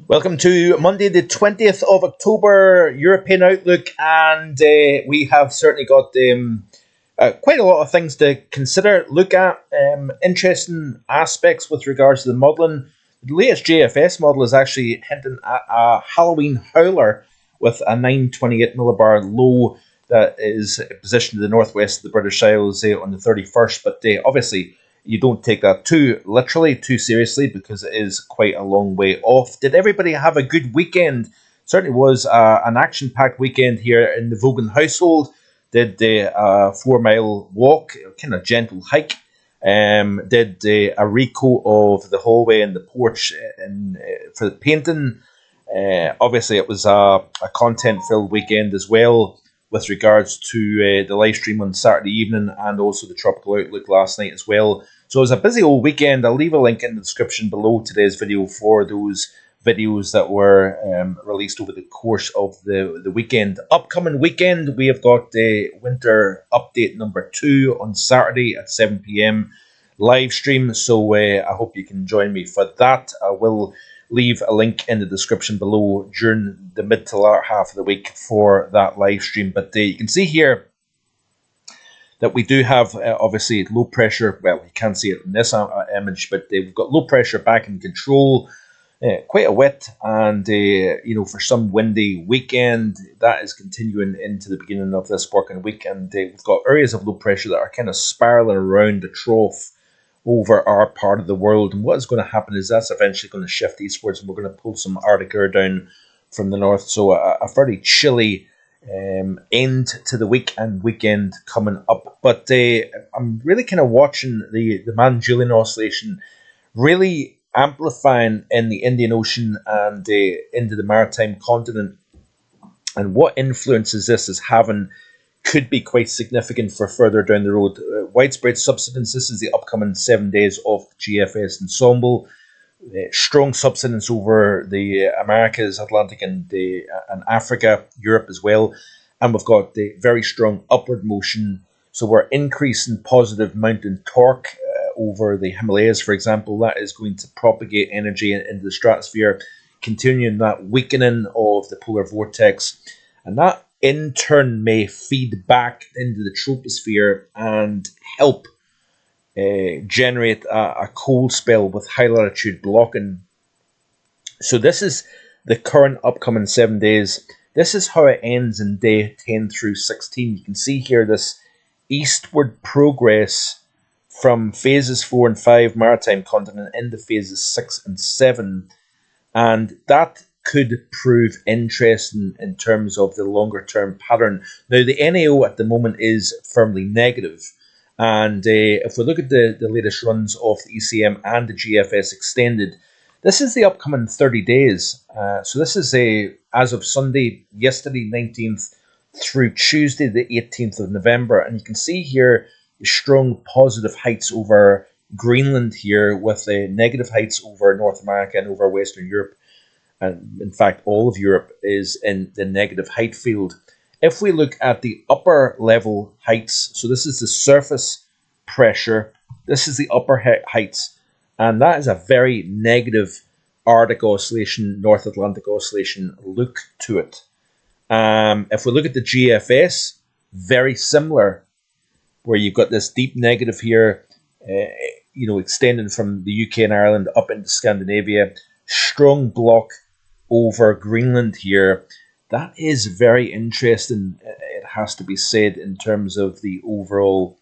Welcome to Monday, the 20th of October, European Outlook, and we have certainly got quite a lot of things to consider, look at, interesting aspects with regards to the modelling. The latest JFS model is actually hinting at a Halloween howler with a 928 millibar low that is positioned to the northwest of the British Isles on the 31st, but obviously you don't take that too literally, too seriously, because it is quite a long way off. Did everybody have a good weekend? Certainly was an action-packed weekend here in the Vogan household. Did a 4-mile walk, kind of gentle hike. Did a recoat of the hallway and the porch for the painting. Obviously, it was a content-filled weekend as well, with regards to the live stream on Saturday evening and also the Tropical Outlook last night as well. So it was a busy old weekend. I'll leave a link in the description below today's video for those videos that were released over the course of the weekend. Upcoming weekend, we have got winter update number 2 on Saturday at 7 p.m. live stream. So I hope you can join me for that. I will leave a link in the description below during the mid to latter half of the week for that live stream. But you can see here that we do have obviously low pressure. Well, you can't see it in this image, but we've got low pressure back in control. Quite a wet and for some windy weekend. That is continuing into the beginning of this working week, and we've got areas of low pressure that are kind of spiraling around the trough over our part of the world. And what is going to happen is that's eventually going to shift eastwards, and we're going to pull some Arctic air down from the north. So a fairly chilly end to the week and weekend coming up. But I'm really kind of watching the Man-Julian oscillation really amplifying in the Indian Ocean and into the maritime continent. And what influences this is having could be quite significant for further down the road. Widespread subsidence, this is the upcoming 7 days of the GFS ensemble. Strong subsidence over the Americas, Atlantic and Africa, Europe as well. And we've got the very strong upward motion. So we're increasing positive mountain torque over the Himalayas, for example. That is going to propagate energy into the stratosphere, continuing that weakening of the polar vortex. And that in turn may feed back into the troposphere and help generate a cold spell with high latitude blocking. So this is the current upcoming 7 days. This is how it ends in day 10 through 16. You can see here this eastward progress from phases 4 and 5 maritime continent into phases 6 and 7. And that could prove interesting in terms of the longer term pattern. Now, the NAO at the moment is firmly negative. And if we look at the latest runs of the ECM and the GFS extended, this is the upcoming 30 days. So this is as of Sunday, yesterday, 19th, through Tuesday, the 18th of November. And you can see here the strong positive heights over Greenland here, with negative heights over North America and over Western Europe. And in fact, all of Europe is in the negative height field. If we look at the upper level heights, so this is the surface pressure, this is the upper heights, and that is a very negative Arctic oscillation, North Atlantic oscillation look to it. If we look at the GFS, very similar, where you've got this deep negative here, extending from the UK and Ireland up into Scandinavia, strong block over Greenland here. That is very interesting, it has to be said, in terms of the overall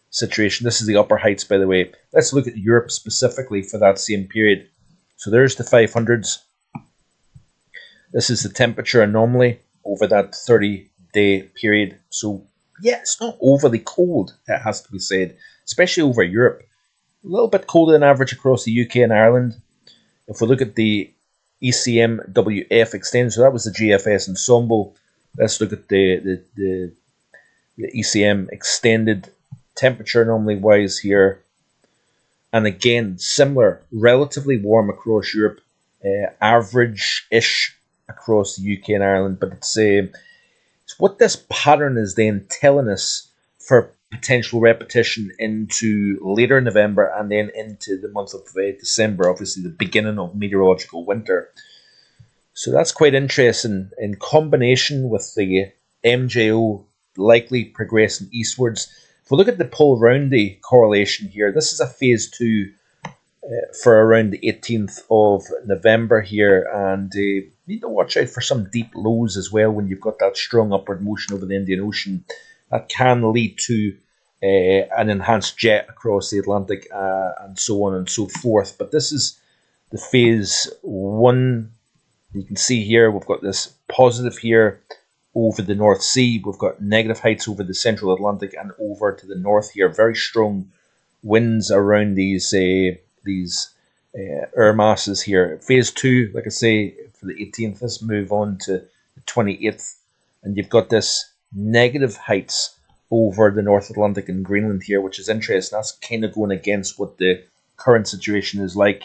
situation. This is the upper heights, by the way. Let's look at Europe specifically for that same period. So there's the 500s. This is the temperature anomaly over that 30-day period. So, yeah, it's not overly cold, it has to be said, especially over Europe. A little bit colder than average across the UK and Ireland. If we look at the ECM WF extended, so that was the GFS ensemble. Let's look at the ECM extended temperature anomaly wise here. And again, similar, relatively warm across Europe, average-ish across the UK and Ireland. But it's what this pattern is then telling us for potential repetition into later November and then into the month of December, obviously the beginning of meteorological winter. So that's quite interesting in combination with the MJO likely progressing eastwards. If we look at the pole roundy correlation here, this is a phase 2 for around the 18th of November here, and need to watch out for some deep lows as well when you've got that strong upward motion over the Indian Ocean. That can lead to an enhanced jet across the Atlantic and so on and so forth. But this is the phase 1. You can see here we've got this positive here over the North Sea. We've got negative heights over the central Atlantic and over to the north here. Very strong winds around these air masses here. Phase 2, like I say, for the 18th, let's move on to the 28th. And you've got this negative heights over the North Atlantic and Greenland here, which is interesting. That's kind of going against what the current situation is like.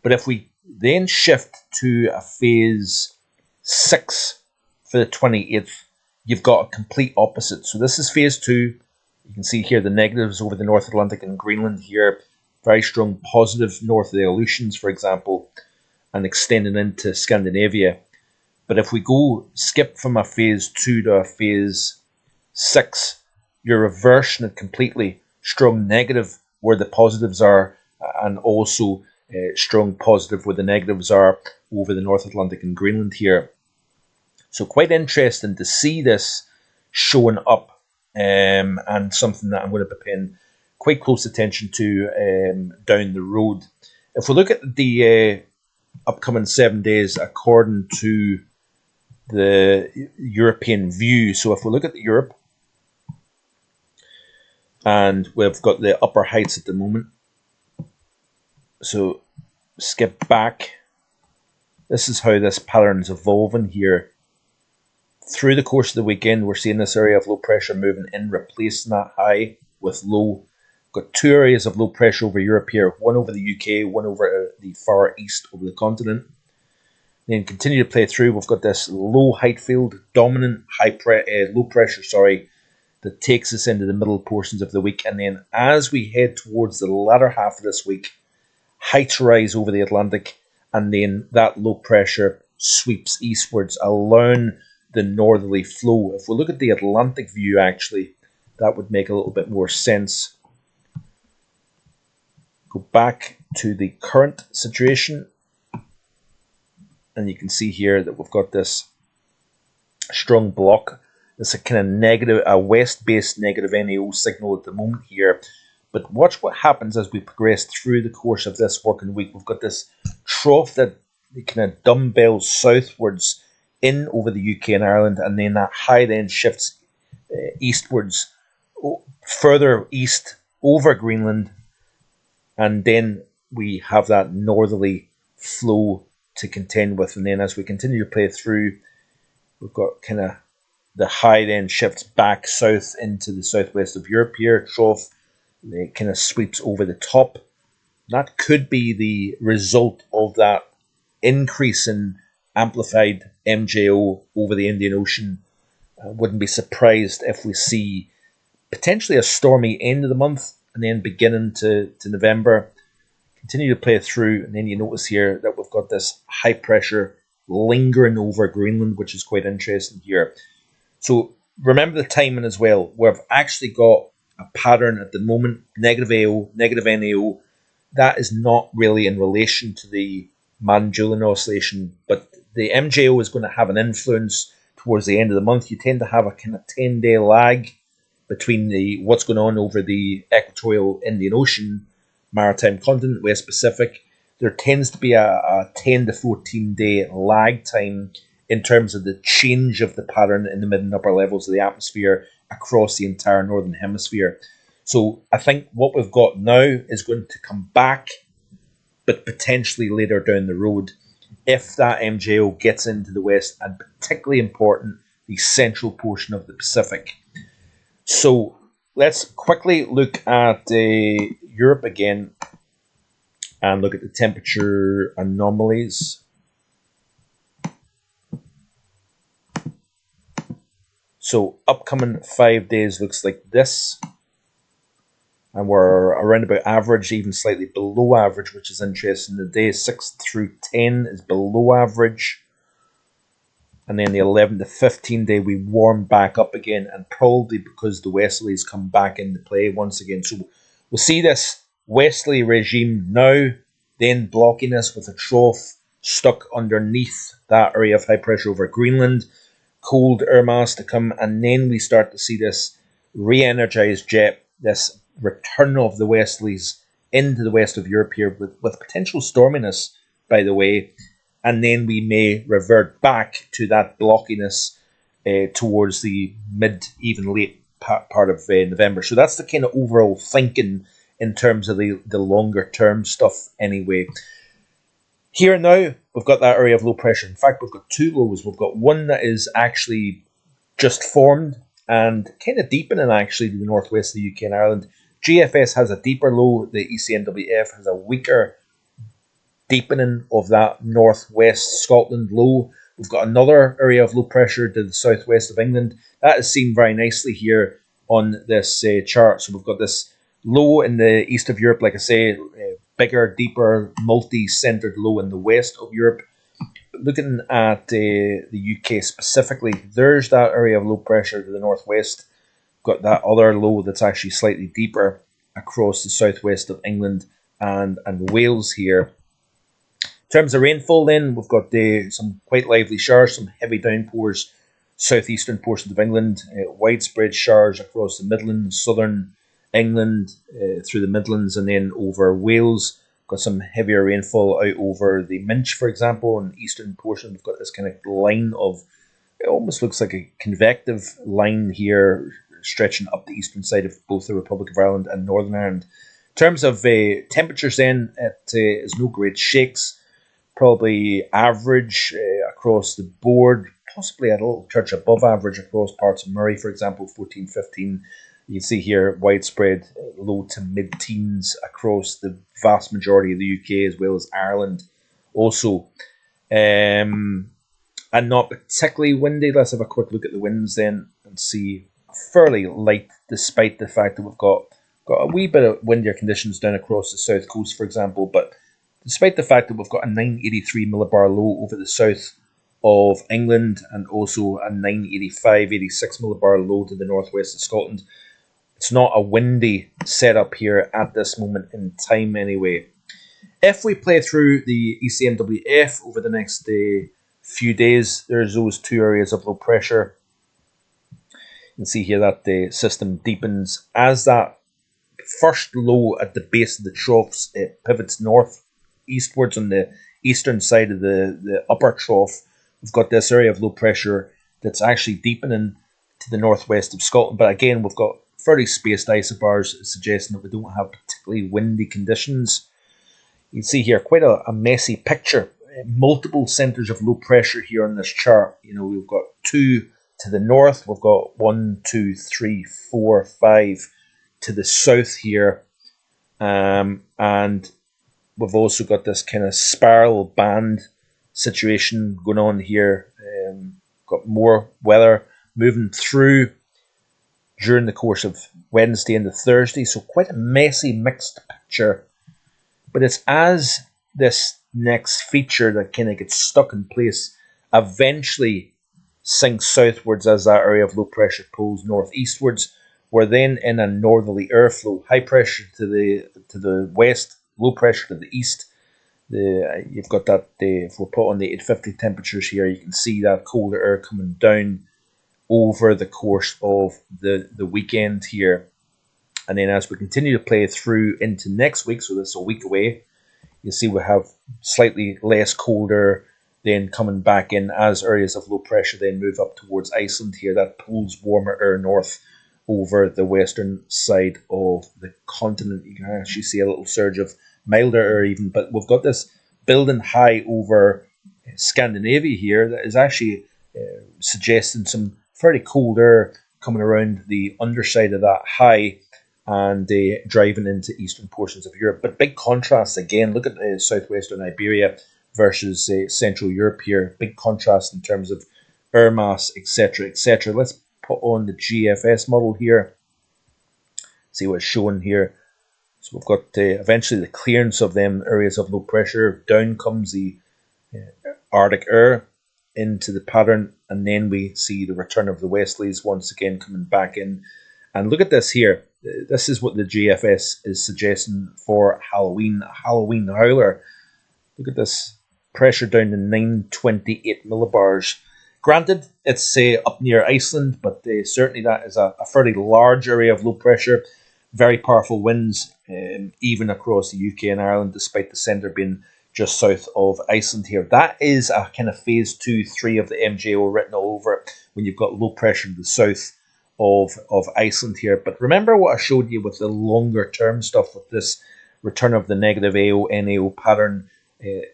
But if we then shift to a phase 6 for the 28th, you've got a complete opposite. So this is phase 2. You can see here the negatives over the North Atlantic and Greenland here. Very strong positive north of the Aleutians, for example, and extending into Scandinavia. But if we skip from a phase 2 to a phase 6, you're reversing it completely. Strong negative where the positives are, and also strong positive where the negatives are over the North Atlantic and Greenland here. So quite interesting to see this showing up, and something that I'm going to be paying quite close attention to down the road. If we look at the upcoming 7 days according to the European view, so if we look at Europe, and we've got the upper heights at the moment, so skip back. This is how this pattern is evolving here. Through the course of the weekend, we're seeing this area of low pressure moving in, replacing that high with low. Got 2 areas of low pressure over Europe here, one over the UK, one over the far east over the continent. Then continue to play through. We've got this low height field, dominant low pressure, that takes us into the middle portions of the week. And then as we head towards the latter half of this week, heights rise over the Atlantic, and then that low pressure sweeps eastwards, allowing the northerly flow. If we look at the Atlantic view, actually, that would make a little bit more sense. Go back to the current situation, and you can see here that we've got this strong block. It's a kind of negative, a west-based negative NAO signal at the moment here. But watch what happens as we progress through the course of this working week. We've got this trough that kind of dumbbells southwards in over the UK and Ireland, and then that high then shifts eastwards, further east over Greenland, and then we have that northerly flow to contend with. And then as we continue to play through, we've got kind of the high then shifts back south into the southwest of Europe here. Trough, it kind of sweeps over the top. That could be the result of that increase in amplified MJO over the Indian Ocean. I wouldn't be surprised if we see potentially a stormy end of the month, and then beginning to November, continue to play through, and then you notice here that we've got this high pressure lingering over Greenland, which is quite interesting here. So remember the timing as well. We've actually got a pattern at the moment, negative AO, negative NAO. That is not really in relation to the Mann-Julian oscillation, but the MJO is going to have an influence towards the end of the month. You tend to have a kind of 10-day lag between what's going on over the equatorial Indian Ocean, maritime continent, West Pacific. There tends to be a 10 to 14-day lag time in terms of the change of the pattern in the mid and upper levels of the atmosphere across the entire northern hemisphere. So I think what we've got now is going to come back, but potentially later down the road, if that MJO gets into the west, and particularly important, the central portion of the Pacific. So let's quickly look at Europe again and look at the temperature anomalies. So upcoming 5 days looks like this. And we're around about average, even slightly below average, which is interesting. The day 6 through 10 is below average. and then the 11 to 15 day we warm back up again, and probably because the westerlies come back into play once again. So we'll see this westerly regime now then blocking us with a trough stuck underneath that area of high pressure over Greenland, cold air mass to come, and then we start to see this re-energized jet, this return of the westerlies into the west of Europe here with potential storminess, by the way, and then we may revert back to that blockiness towards the mid, even late part of November. So that's the kind of overall thinking in terms of the longer term stuff anyway. Here now, we've got that area of low pressure. In fact, we've got two lows. We've got one that is actually just formed and kind of deepening actually to the northwest of the UK and Ireland. GFS has a deeper low. The ECMWF has a weaker deepening of that northwest Scotland low. We've got another area of low pressure to the southwest of England. That is seen very nicely here on this chart. So we've got this low in the east of Europe, like I say, bigger, deeper, multi-centered low in the west of Europe. But looking at the UK specifically, there's that area of low pressure to the northwest. Got that other low that's actually slightly deeper across the southwest of England and Wales here. In terms of rainfall then, we've got some quite lively showers, some heavy downpours, southeastern portions of England, widespread showers across the Midlands, southern England, through the Midlands and then over Wales. Got some heavier rainfall out over the Minch, for example, in the eastern portion. We've got this kind of line of, it almost looks like a convective line here stretching up the eastern side of both the Republic of Ireland and Northern Ireland. In terms of temperatures then, it is no great shakes. Probably average across the board, possibly a little touch above average across parts of Murray, for example, 14, 15. You can see here widespread low to mid-teens across the vast majority of the UK as well as Ireland also. And not particularly windy. Let's have a quick look at the winds then and see fairly light despite the fact that we've got a wee bit of windier conditions down across the south coast, for example, but despite the fact that we've got a 983 millibar low over the south of England and also a 985, 86 millibar low to the northwest of Scotland, it's not a windy setup here at this moment in time anyway. If we play through the ECMWF over the next few days, there's those two areas of low pressure. You can see here that the system deepens as that first low at the base of the troughs, it pivots north eastwards on the eastern side of the upper trough. We've got this area of low pressure that's actually deepening to the northwest of Scotland, but again we've got fairly spaced isobars suggesting that we don't have particularly windy conditions. You can see here quite a messy picture. Multiple centres of low pressure here on this chart. You know, we've got two to the north, we've got 1, 2, 3, 4, 5 to the south here, and we've also got this kind of spiral band situation going on here. Got more weather moving through during the course of Wednesday into Thursday, so quite a messy mixed picture. But it's as this next feature that kind of gets stuck in place eventually sinks southwards as that area of low pressure pulls northeastwards. We're then in a northerly airflow, high pressure to the west, low pressure to the east. You've got that, if we put on the 850 temperatures here, you can see that colder air coming down over the course of the weekend here. And then as we continue to play through into next week, so this is a week away, you see we have slightly less colder then coming back in as areas of low pressure then move up towards Iceland here. That pulls warmer air north over the western side of the continent. You can actually see a little surge of milder air even, but we've got this building high over Scandinavia here that is actually suggesting some fairly cold air coming around the underside of that high and driving into eastern portions of Europe. But big contrast again. Look at southwestern Iberia versus Central Europe here. Big contrast in terms of air mass, etc., etc. Let's put on the GFS model here. See what's shown here. So we've got eventually the clearance of them areas of low pressure. Down comes the Arctic air into the pattern, and then we see the return of the Wesleys once again coming back in. And look at this here. This is what the GFS is suggesting for Halloween. A Halloween howler. Look at this. Pressure down to 928 millibars. Granted, it's up near Iceland, but certainly that is a fairly large area of low pressure. Very powerful winds, even across the UK and Ireland, despite the centre being just south of Iceland here. That is a kind of phase 2, 3 of the MJO written all over it when you've got low pressure to the south of Iceland here. But remember what I showed you with the longer term stuff with this return of the negative AO, NAO pattern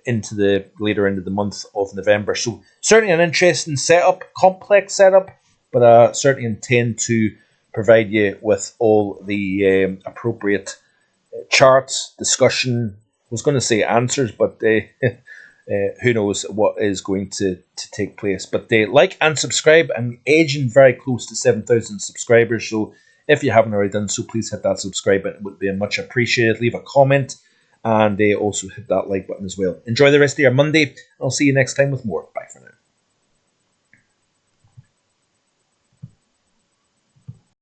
into the later into the month of November. So certainly an interesting setup, complex setup, but I certainly intend to provide you with all the appropriate charts, discussion. I was going to say answers, but who knows what is going to take place. But like and subscribe. I'm edging very close to 7,000 subscribers, so if you haven't already done so, please hit that subscribe button. It would be much appreciated. Leave a comment, and also hit that like button as well. Enjoy the rest of your Monday. I'll see you next time with more. Bye for now.